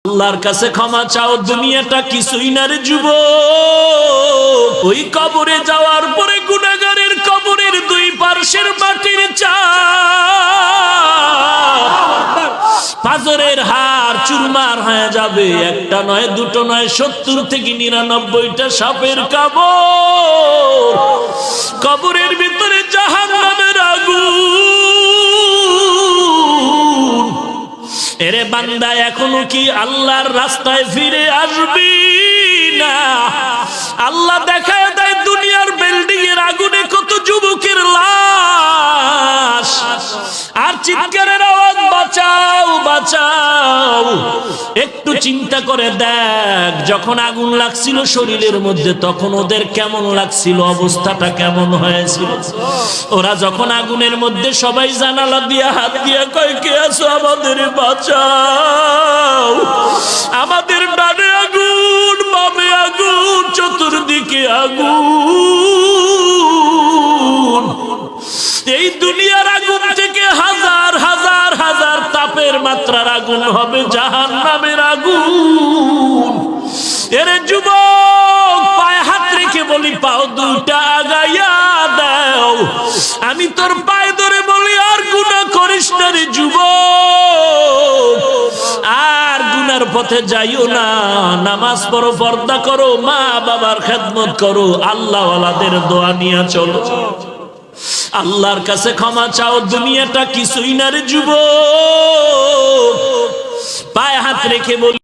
আল্লাহর কাছে ক্ষমা চাও, দুনিয়াটা কিছুই না রে যুবক। ওই কবরে যাওয়ার পরে গুনাহগারের কবরের দুই পার্শ্বের মাটির চাপ পাথরের হাড় চুরমার হয়ে যাবে। একটা নয়, দুটো নয়, 70 থেকে 99টা সাপের কামড়। কবরের ভিতরে জাহান্নামের আগুন। এরে বান্দা, এখনো কি আল্লাহর রাস্তায় ফিরে আসবি না? আল্লাহ দেখায় দেয় দুনিয়ার বিল্ডিং এর আগুনে কত যুবকের লাশ, আর চিৎকারের আওয়াজ, বাঁচাও বাঁচাও। একটু চিন্তা করে দেখ, যখন আগুন লাগছিল শরীরের মধ্যে তখন ওদের কেমন লাগছিল, অবস্থাটা কেমন হয়েছিল। ওরা যখন আগুনের মধ্যে সবাই জানালা দিয়া হাত দিয়া কয়, কে আছো, আমাদের বাঁচাও। আমাদের ডানে আগুন, বামে আগুন, চতুর্দিকে আগুন। এই দুনিয়ার আগুন থেকে হাজার হাজার হাজার তাপের মাত্রার আগুন হবে জাহান্নামের আগুন। এরে যুবক, পায়ে হাত রেখে বলি, পাও দুইটা আগাইয়া দাও। আমি তোর পায়ে ধরে বলি, আর গুনাহ করিস না রে যুবক, আর গুনার পথে যাইও না। নামাজ পড়ো, পর্দা করো, মা বাবার খেদমত করো, আল্লাহ ওয়ালাদের দোয়া নিয়ে চলো। আল্লাহর কাছে ক্ষমা চাও, দুনিয়াটা কিছুই না রে যুবক। পায়ে হাত রেখে বলি।